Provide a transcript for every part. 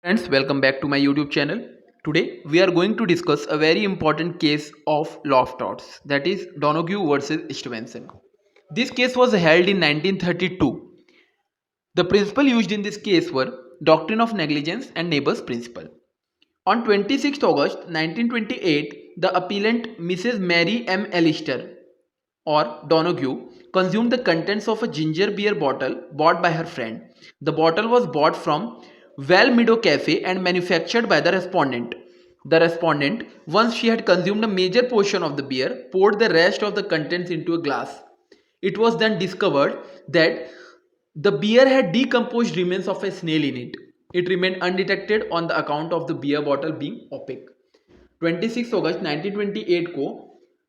Friends, welcome back to my YouTube channel. Today we are going to discuss a very important case of law of torts, that is Donoghue versus Stevenson. This case was held in 1932. The principle used in this case were doctrine of negligence and neighbors principle. On 26th August 1928, the appellant Mrs. Mary M. Allister or Donoghue consumed the contents of a ginger beer bottle bought by her friend. The bottle was bought from Well Meadow Cafe and manufactured by the respondent. The respondent, once she had consumed a major portion of the beer, poured the rest of the contents into a glass. It was then discovered that the beer had decomposed remains of a snail in it. It remained undetected on the account of the beer bottle being opaque. 26 अगस्त 1928 को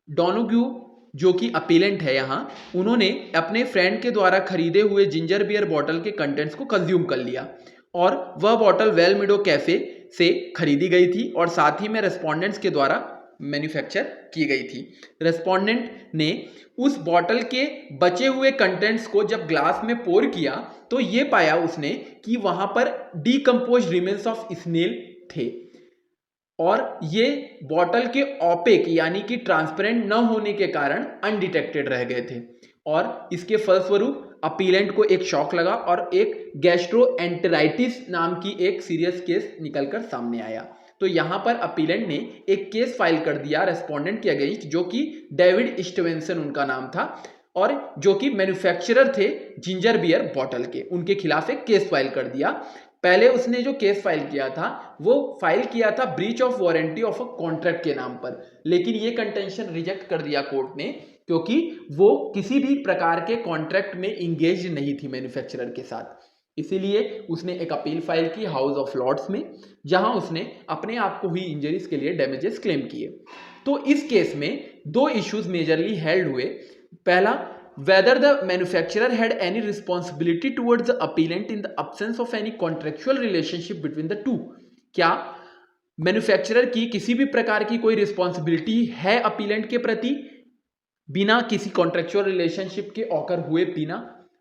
Donohue जो कि appellate है यहाँ, उन्होंने अपने friend के द्वारा खरीदे हुए जिंजर बियर बॉटल के कंटेंट्स को कंज्यूम कर लिया और वह बॉटल वेल मिडो कैफे से खरीदी गई थी और साथ ही में रेस्पोंडेंट्स के द्वारा मैन्युफैक्चर की गई थी। रेस्पोंडेंट ने उस बॉटल के बचे हुए कंटेंट्स को जब ग्लास में पोर किया तो ये पाया उसने कि वहां पर डीकम्पोज रिमेन्स ऑफ स्नेल थे और ये बॉटल के ऑपेक यानी कि ट्रांसपेरेंट न होने के कारण अनडिटेक्टेड रह गए थे और इसके फलस्वरूप अपीलेंट को एक शॉक लगा और एक गैस्ट्रोएंटेराइटिस नाम की एक सीरियस केस निकलकर सामने आया। तो यहां पर अपीलेंट ने एक केस फाइल कर दिया रेस्पोंडेंट के अगेंस्ट, जो कि डेविड स्टीवेंसन उनका नाम था और जो कि मैन्युफैक्चरर थे जिंजर बियर बॉटल के, उनके खिलाफ एक केस फाइल कर दिया। पहले उसने जो केस फाइल किया था वो फाइल किया था breach of warranty of a contract के नाम पर, लेकिन ये कंटेंशन रिजेक्ट कर दिया कोर्ट ने क्योंकि वो किसी भी प्रकार के कॉन्ट्रैक्ट में इंगेज नहीं थी मैन्युफैक्चरर के साथ। इसीलिए उसने एक अपील फाइल की हाउस ऑफ लॉर्ड्स में, जहां उसने अपने आप को हुई इंजरीज के लिए डैमेजेस क्लेम किए। तो इस केस में दो इश्यूज मेजरली हेल्ड हुए। पहला, whether the manufacturer had any responsibility towards the appellant in the absence of any contractual relationship between the two। क्या मैन्युफैक्चरर की किसी भी प्रकार की कोई रिस्पॉन्सिबिलिटी है अपीलेंट के प्रति बिना किसी कॉन्ट्रेक्चुअल रिलेशनशिप के ऑकर हुए बिना।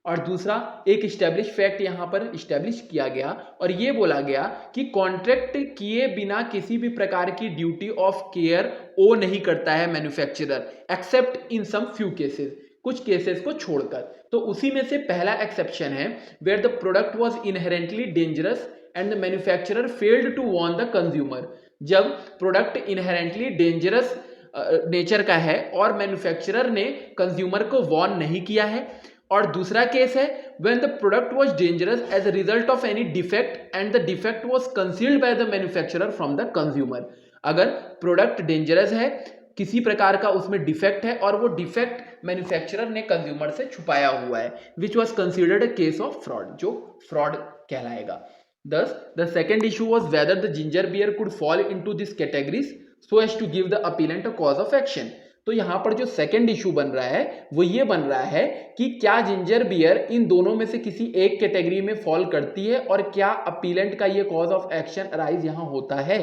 और दूसरा, एक इस्टेब्लिश फैक्ट यहां पर इस्टेब्लिश किया गया और यह बोला गया कि कॉन्ट्रैक्ट किए बिना किसी भी प्रकार की ड्यूटी ऑफ केयर ओ नहीं करता है manufacturer, except in some few cases, कुछ केसेस को छोड़कर। तो उसी में से पहला एक्सेप्शन है where the product was inherently dangerous and the manufacturer failed to warn the consumer. जब प्रोडक्ट इनहेरेंटली डेंजरस नेचर का है और मैन्युफैक्चरर ने कंज्यूमर को वार्न नहीं किया है। और दूसरा केस है when the product was dangerous as a result of any defect and the defect was concealed by the manufacturer from the consumer. अगर प्रोडक्ट डेंजरस है, किसी प्रकार का उसमें डिफेक्ट है और वो डिफेक्ट मैन्युफैक्चरर ने कंज्यूमर से छुपाया हुआ है, which was considered a case of fraud, जो फ्रॉड कहलाएगा। Thus, the second issue was whether the ginger beer could fall into these categories so as to give the appellant a cause of action। तो यहां पर जो second issue बन रहा है वो ये बन रहा है कि क्या जिंजर बियर इन दोनों में से किसी एक कैटेगरी में फॉल करती है और क्या अपीलेंट का ये कॉज ऑफ एक्शन अराइज यहां होता है।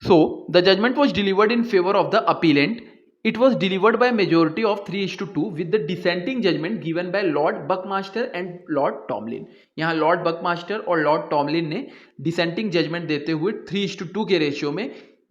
So, the judgment was delivered in favor of the appellant. It was delivered by majority of 3:2 with the dissenting judgment given by Lord Buckmaster and Lord Tomlin। यहाँ Lord Buckmaster और Lord Tomlin ने dissenting judgment देते हुए 3:2 के ratio में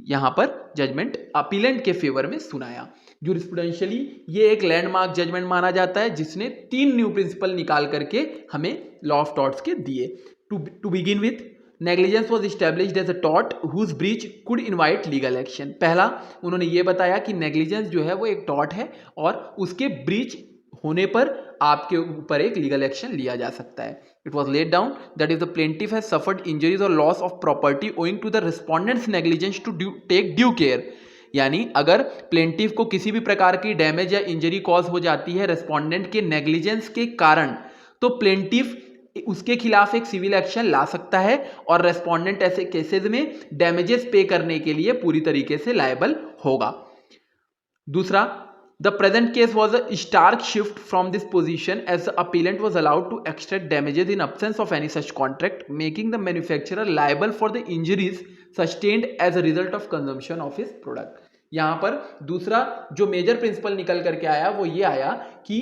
यहाँ पर judgement appellate के फेवर में सुनाया। जूरिस्प्रूडेंशियली ये एक लैंडमार्क जजमेंट माना जाता है जिसने 3 न्यू प्रिंसिपल निकाल करके हमें लॉ ऑफ टॉर्ट्स के दिए। To begin with, negligence was established as a tort whose breach could invite legal action. पहला, उन्होंने ये बताया कि नेग्लिजेंस जो है वो एक टॉर्ट है और उसके ब्रीच होने पर आपके ऊपर एक लीगल एक्शन लिया जा सकता है। It was laid down that if the plaintiff has suffered injuries और loss of property owing to the respondent's negligence to take due care. यानी अगर प्लेंटिफ को किसी भी प्रकार की डैमेज या इंजरी कॉज हो जाती है रेस्पोंडेंट के नेग्लिजेंस के कारण, तो प्लेंटिफ उसके खिलाफ एक सिविल एक्शन ला सकता है और रेस्पोंडेंट ऐसे केसेस में डैमेजेस पे करने के लिए पूरी तरीके से लायबल होगा। दूसरा, the present case was a stark shift from this position as the appellant was allowed to extract damages in absence of any such contract making the manufacturer liable for the injuries sustained as a result of consumption of his product. यहां पर दूसरा जो major principal निकल करके आया वो ये आया कि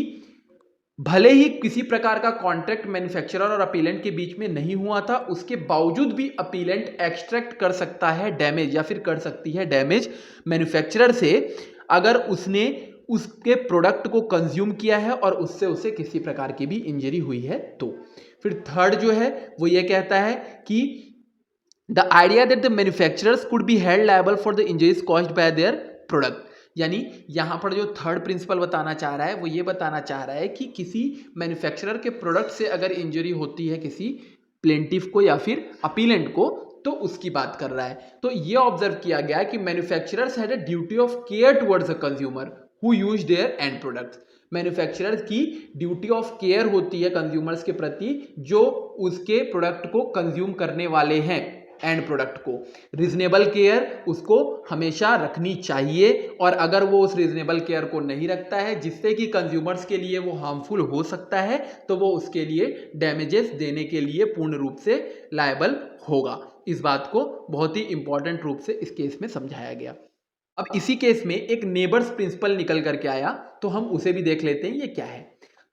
भले ही किसी प्रकार का कॉन्ट्रैक्ट मैन्युफैक्चरर और अपीलेंट के बीच में नहीं हुआ था, उसके बावजूद भी अपीलेंट एक्सट्रैक्ट कर सकता है डैमेज या फिर कर सकती है डैमेज मैन्युफैक्चरर से, अगर उसने उसके प्रोडक्ट को कंज्यूम किया है और उससे उसे किसी प्रकार की भी इंजरी हुई है तो। फिर थर्ड जो है वो ये कहता है कि the idea that the manufacturers could be held liable for the injuries caused by their product, यानी यहां पर जो थर्ड प्रिंसिपल बताना चाह रहा है वो ये बताना चाह रहा है कि किसी मैन्युफैक्चरर के प्रोडक्ट से अगर इंजरी होती है किसी प्लेंटिफ को या फिर अपीलेंट को, तो उसकी बात कर रहा है। तो ये ऑब्जर्व किया गया कि manufacturers had a duty of care towards the consumer who use their and products. Manufacturers की ड्यूटी ऑफ केयर होती है कंज्यूमर्स के प्रति जो उसके प्रोडक्ट को कंज्यूम करने वाले हैं, एंड प्रोडक्ट को। रीजनेबल केयर उसको हमेशा रखनी चाहिए, और अगर वो उस रीजनेबल केयर को नहीं रखता है जिससे कि कंज्यूमर्स के लिए वो हार्मफुल हो सकता है, तो वो उसके लिए डैमेजेस देने के लिए पूर्ण रूप से लायबल होगा। इस बात को बहुत ही इंपॉर्टेंट रूप से इस केस में समझाया गया। अब इसी केस में एक नेबर्स प्रिंसिपल निकल करके आया, तो हम उसे भी देख लेते हैं ये क्या है।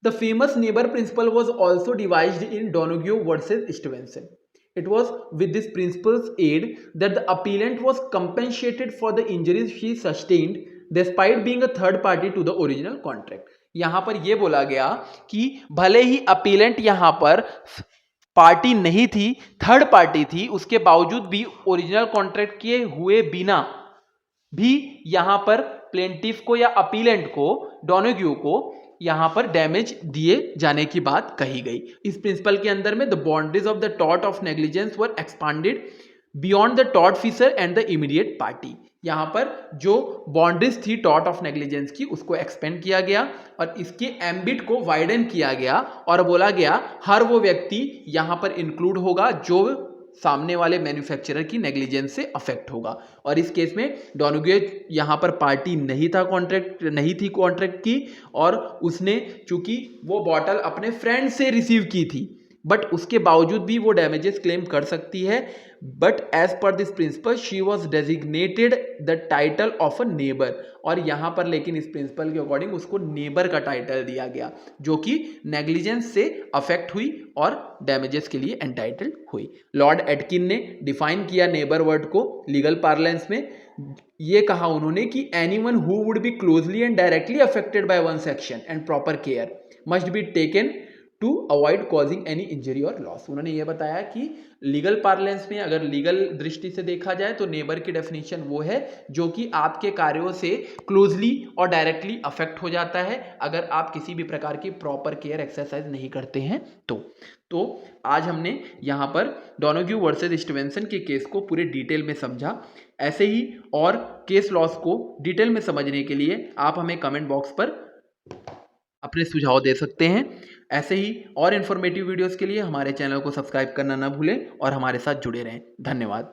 The famous neighbour principle was also devised in Donoghue versus Stevenson. It was with this principle's aid that the appellant was compensated for the injuries she sustained despite being a third party to the original contract. यहां पर यह बोला गया कि भले ही appellate यहां पर party नहीं थी, थर्ड पार्टी थी, उसके बावजूद भी ओरिजिनल कॉन्ट्रैक्ट किए हुए बिना भी यहां पर प्लेंटिफ को या अपीलेंट को, डोनेग्यू को यहां पर डैमेज दिए जाने की बात कही गई। इस प्रिंसिपल के अंदर में the boundaries of the tort of negligence were expanded beyond the tortfeasor and the immediate party. यहां पर जो बाउंड्रीज थी टॉर्ट ऑफ नेग्लिजेंस की उसको एक्सपेंड किया गया और इसके एम्बिट को वाइडन किया गया और बोला गया हर वो व्यक्ति यहां पर इंक्लूड होगा जो सामने वाले मैन्युफैक्चरर की नेग्लिजेंस से अफेक्ट होगा। और इस केस में डोनेग्यू यहां पर पार्टी नहीं थी कॉन्ट्रैक्ट की, और उसने चूंकि वो बॉटल अपने फ्रेंड से रिसीव की थी, बट उसके बावजूद भी वो डैमेजेस क्लेम कर सकती है। But as per this principle she was designated the title of a neighbour, और यहां पर लेकिन इस प्रिंसिपल के अकॉर्डिंग उसको नेबर का टाइटल दिया गया जो कि नेग्लिजेंस से अफेक्ट हुई और डैमेजेस के लिए एंटाइटल्ड हुई। लॉर्ड एटकिन ने डिफाइन किया नेबर वर्ड को लीगल पार्लेंस में। ये कहा उन्होंने कि anyone who would be closely and directly affected by one section and proper care must be taken to avoid causing any injury और लॉस। उन्होंने ये बताया कि लीगल पार्लेंस में अगर लीगल दृष्टि से देखा जाए तो नेबर की डेफिनेशन वो है जो कि आपके कार्यों से क्लोजली और डायरेक्टली अफेक्ट हो जाता है अगर आप किसी भी प्रकार की प्रॉपर केयर एक्सरसाइज नहीं करते हैं तो आज हमने यहाँ पर डोनेग्यू वर्सेस स्टीवेंसन के केस को पूरे डिटेल में समझा। ऐसे ही और केस लॉस को डिटेल में समझने के लिए आप हमें कमेंट बॉक्स पर अपने सुझाव दे सकते हैं। ऐसे ही और इन्फॉर्मेटिव वीडियोस के लिए हमारे चैनल को सब्सक्राइब करना ना भूलें और हमारे साथ जुड़े रहें। धन्यवाद।